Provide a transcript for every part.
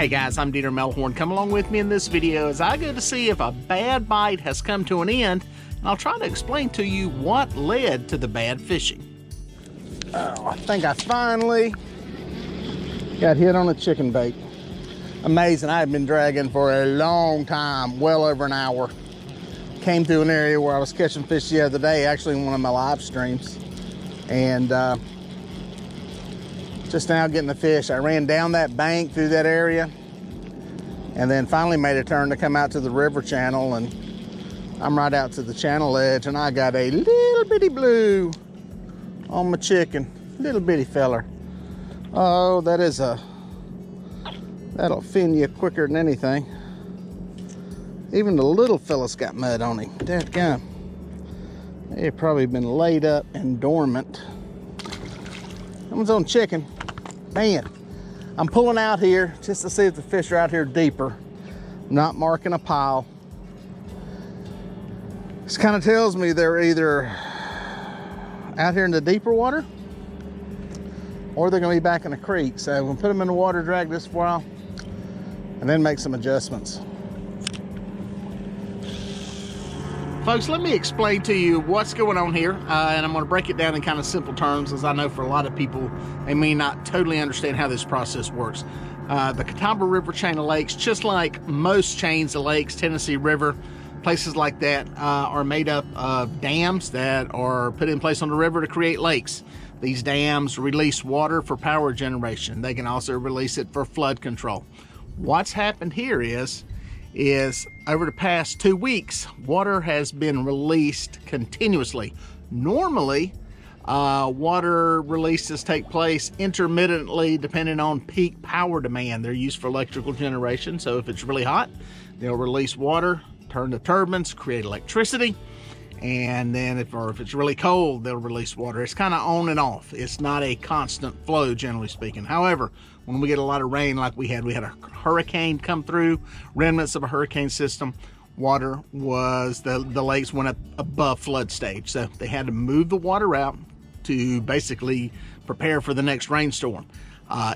Hey guys, I'm Melhorn. Come along with me in this video as I go to see if a bad bite has come to an end, and I'll try to explain to you what led to the bad fishing. Oh, I think I finally got hit on a chicken bait. Amazing, I had been dragging for a long time, well over an hour. Came through an area where I was catching fish the other day, actually in one of my live streams. And just now getting the fish. I ran down that bank through that area and then finally made a turn to come out to the river channel, and I'm right out to the channel edge and I got a little bitty blue on my chicken, little bitty feller. Oh, that'll fin you quicker than anything. Even the little fella's got mud on him. Dadgum. They've probably been laid up and dormant. That one's on chicken. Man, I'm pulling out here just to see if the fish are out here deeper. I'm not marking a pile. This kind of tells me they're either out here in the deeper water or they're gonna be back in the creek. So we'll put them in the water, drag this for a while, and then make some adjustments. Folks, let me explain to you what's going on here, and I'm going to break it down in kind of simple terms, as I know for a lot of people, they may not totally understand how this process works. The Catawba River chain of lakes, just like most chains of lakes, Tennessee River, places like that, are made up of dams that are put in place on the river to create lakes. These dams release water for power generation. They can also release it for flood control. What's happened here is over the past 2 weeks, water has been released continuously. Normally, water releases take place intermittently depending on peak power demand. They're used for electrical generation, so if it's really hot, they'll release water, turn the turbines, create electricity, and then if it's really cold, they'll release water. It's kind of on and off. It's not a constant flow, generally speaking. However, when we get a lot of rain like we had a hurricane come through, remnants of a hurricane system, water was, the lakes went up above flood stage. So they had to move the water out to basically prepare for the next rainstorm.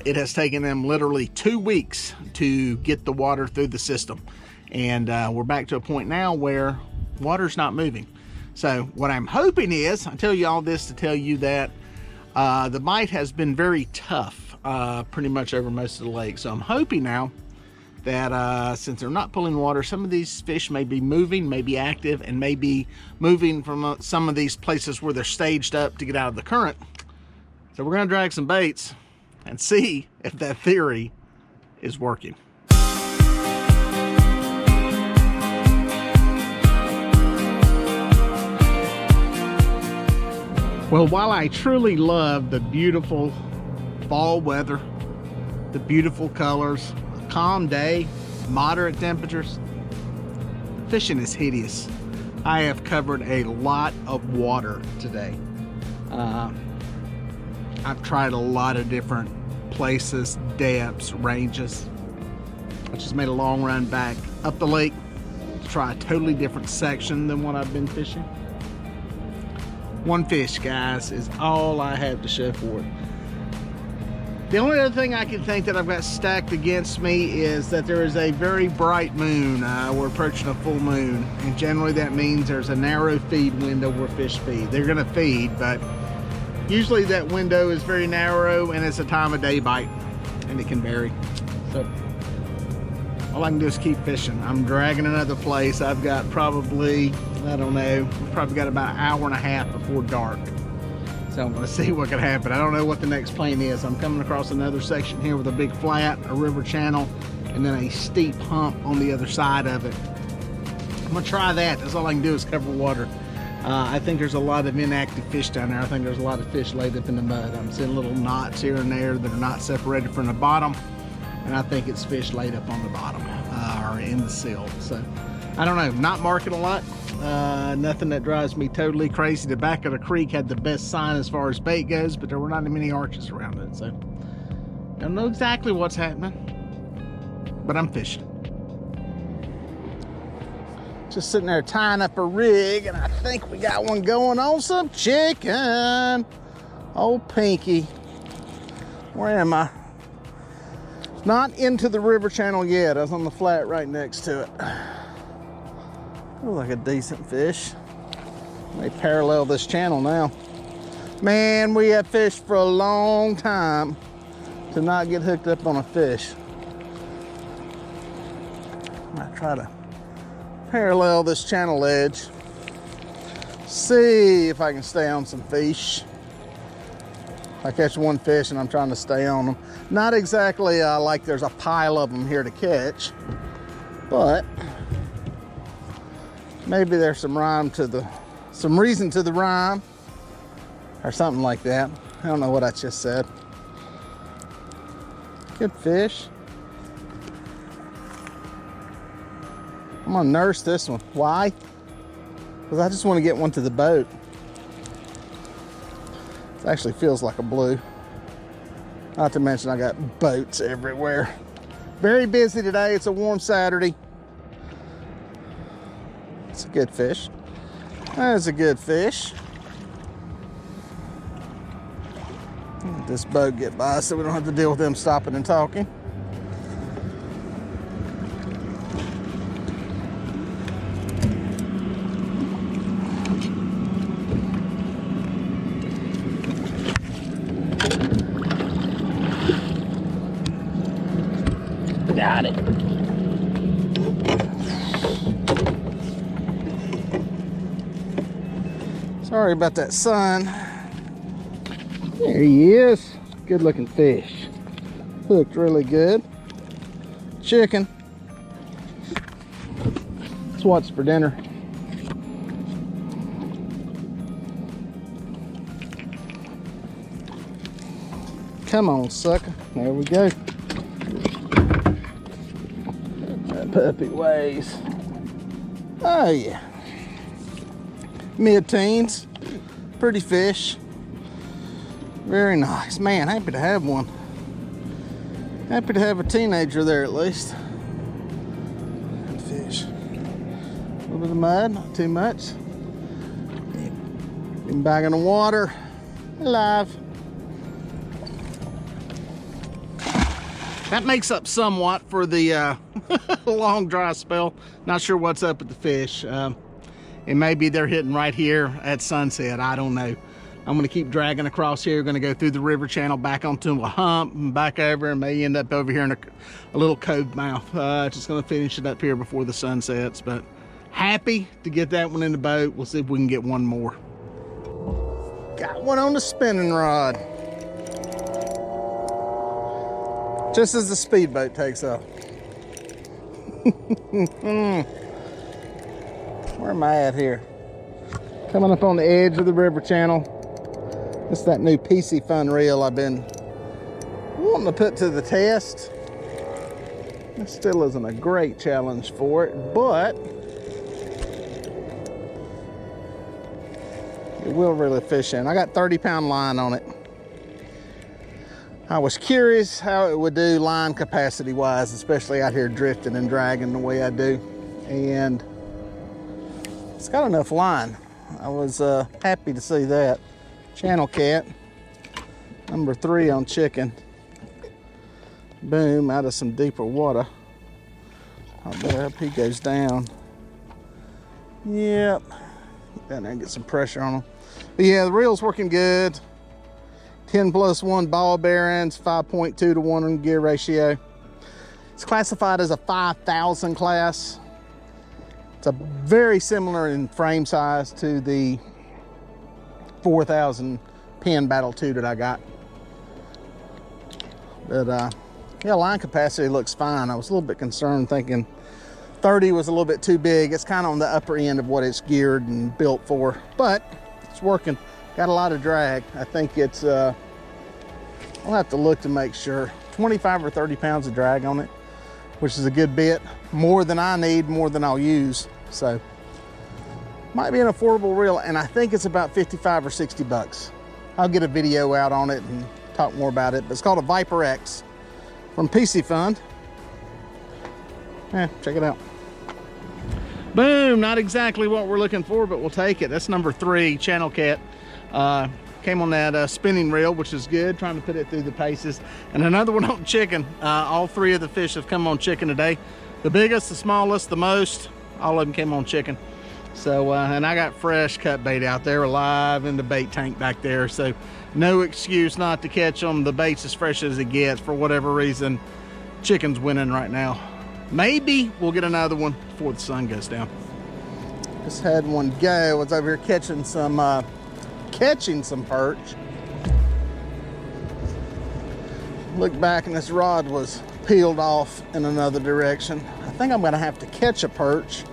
It has taken them literally 2 weeks to get the water through the system. And we're back to a point now where water's not moving. So what I'm hoping is, I tell you all this to tell you that the bite has been very tough pretty much over most of the lake. So I'm hoping now that since they're not pulling water, some of these fish may be moving, may be active, and may be moving from some of these places where they're staged up to get out of the current. So we're gonna drag some baits and see if that theory is working. Well, while I truly love the beautiful fall weather, the beautiful colors, a calm day, moderate temperatures, fishing is hideous. I have covered a lot of water today. I've tried a lot of different places, depths, ranges. I just made a long run back up the lake to try a totally different section than what I've been fishing. One fish, guys, is all I have to show for it. The only other thing I can think that I've got stacked against me is that there is a very bright moon. We're approaching a full moon, and generally that means there's a narrow feed window where fish feed. They're gonna feed, but usually that window is very narrow and it's a time of day bite, and it can vary. So all I can do is keep fishing. I'm dragging another place. I've got probably, I don't know, we've probably got about an hour and a half before dark. So I'm gonna see what can happen. I don't know what the next plan is. I'm coming across another section here with a big flat, a river channel, and then a steep hump on the other side of it. I'm gonna try that. That's all I can do is cover water. I think there's a lot of inactive fish down there. I think there's a lot of fish laid up in the mud. I'm seeing little knots here and there that are not separated from the bottom. And I think it's fish laid up on the bottom or in the sill. So I don't know, not marking a lot. Nothing that drives me totally crazy. The back of the creek had the best sign as far as bait goes, but there were not many arches around it. So I don't know exactly what's happening, but I'm fishing. Just sitting there tying up a rig, and I think we got one going on some chicken. Old Pinky. Where am I? Not into the river channel yet. I was on the flat right next to it. Looks like a decent fish. They parallel this channel now. Man, we have fished for a long time to not get hooked up on a fish. I might try to parallel this channel edge. See if I can stay on some fish. I catch one fish and I'm trying to stay on them. Not exactly like there's a pile of them here to catch, but maybe there's some reason to the rhyme or something like that. I don't know what I just said. Good fish. I'm gonna nurse this one. Why? Because I just want to get one to the boat. It actually feels like a blue. Not to mention I got boats everywhere. Very busy today. It's a warm Saturday. It's a good fish. That's a good fish. Let this boat get by so we don't have to deal with them stopping and talking. Got it. Sorry about that sun. There he is. Good looking fish. Hooked really good. Chicken. That's what's for dinner. Come on, sucker. There we go. That puppy weighs. Oh yeah. Mid-teens. Pretty fish. Very nice. Man, happy to have one. Happy to have a teenager there at least. Good fish. A little bit of mud, not too much. Been back in the water. Alive. That makes up somewhat for the long dry spell. Not sure what's up with the fish. And maybe they're hitting right here at sunset. I don't know. I'm gonna keep dragging across here. Gonna go through the river channel, back onto a hump, and back over, and may end up over here in a little cove mouth. Just gonna finish it up here before the sun sets, but happy to get that one in the boat. We'll see if we can get one more. Got one on the spinning rod. Just as the speedboat takes off. Where am I at here? Coming up on the edge of the river channel. It's that new PC Fun reel I've been wanting to put to the test. It still isn't a great challenge for it, but it will really fish in. I got 30-pound line on it. I was curious how it would do line capacity wise, especially out here drifting and dragging the way I do. And it's got enough line. I was happy to see that. Channel cat, number 3 on chicken. Boom, out of some deeper water. I hope he goes down. Yep. Get down there and get some pressure on him. But yeah, the reel's working good. 10+1 ball bearings, 5.2 to 1 gear ratio. It's classified as a 5,000 class. It's a very similar in frame size to the 4,000 pin Battle 2 that I got. But yeah, line capacity looks fine. I was a little bit concerned thinking 30 was a little bit too big. It's kind of on the upper end of what it's geared and built for, but it's working. Got a lot of drag. I think it's, I'll have to look to make sure. 25 or 30 pounds of drag on it, which is a good bit. More than I need, more than I'll use. So, might be an affordable reel, and I think it's about 55 or 60 bucks. I'll get a video out on it and talk more about it. But it's called a Viper X from PC Fun. Yeah, check it out. Boom, not exactly what we're looking for, but we'll take it. That's number 3, Channel Cat. Came on that spinning reel, which is good, trying to put it through the paces. And another one on chicken. All three of the fish have come on chicken today. The biggest, the smallest, the most, all of them came on chicken. So, and I got fresh cut bait out there alive in the bait tank back there. So no excuse not to catch them. The bait's as fresh as it gets. For whatever reason, chicken's winning right now. Maybe we'll get another one before the sun goes down. Just had one go. I was over here catching some perch. Looked back and this rod was peeled off in another direction. I think I'm gonna have to catch a perch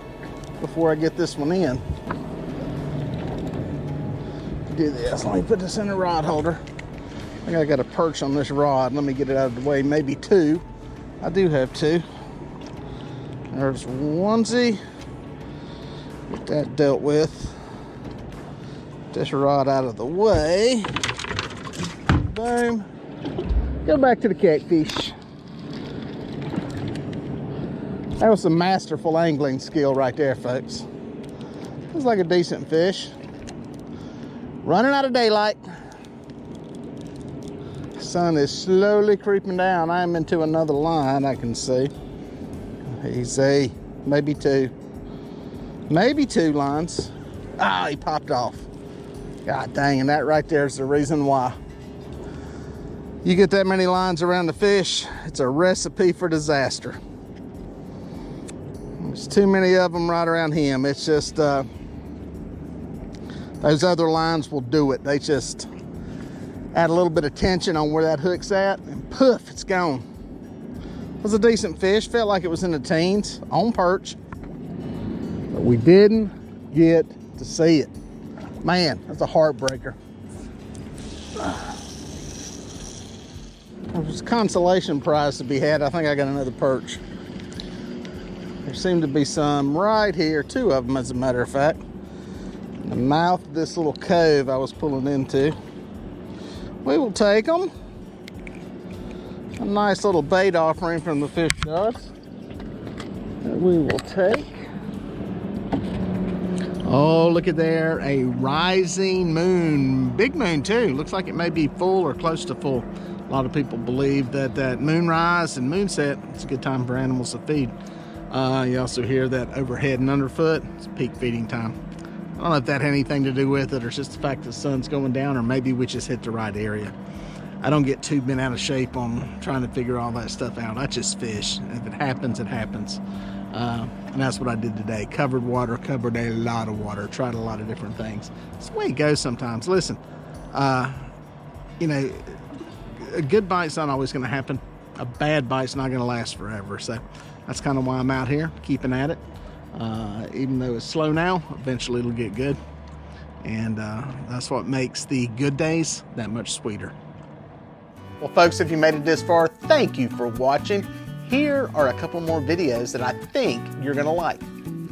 before I get this one in. Do this. Let me put this in a rod holder. I think I got a perch on this rod. Let me get it out of the way. Maybe two. I do have two. There's onesie. Get that dealt with. This rod out of the way. Boom. Go back to the catfish. That was some masterful angling skill right there, folks. Looks like a decent fish. Running out of daylight. Sun is slowly creeping down. I'm into another line, I can see. Easy. Maybe two. Maybe two lines. Ah, he popped off. God dang, and that right there is the reason why. You get that many lines around the fish, it's a recipe for disaster. There's too many of them right around him. It's just, those other lines will do it. They just add a little bit of tension on where that hook's at, and poof, it's gone. It was a decent fish. Felt like it was in the teens, on perch. But we didn't get to see it. Man, that's a heartbreaker. There's a consolation prize to be had. I think I got another perch. There seemed to be some right here, two of them as a matter of fact. In the mouth of this little cove I was pulling into. We will take them. A nice little bait offering from the fish gods that we will take. Oh, look at there, a rising moon. Big moon too. Looks like it may be full or close to full. A lot of people believe that moonrise and moonset, it's a good time for animals to feed. You also hear that overhead and underfoot, it's peak feeding time. I don't know if that had anything to do with it, or it's just the fact the sun's going down, or maybe we just hit the right area. I don't get too bent out of shape on trying to figure all that stuff out. I just fish. If it happens, it happens. And that's what I did today. Covered water, covered a lot of water, tried a lot of different things. It's the way it goes sometimes. Listen, you know, a good bite's not always going to happen. A bad bite's not going to last forever. So that's kind of why I'm out here, keeping at it. Even though it's slow now, eventually it'll get good. And that's what makes the good days that much sweeter. Well, folks, if you made it this far, thank you for watching. Here are a couple more videos that I think you're gonna like.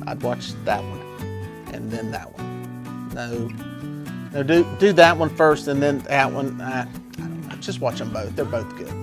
I'd watch that one and then that one. No, do that one first and then that one. I don't know, just watch them both. They're both good.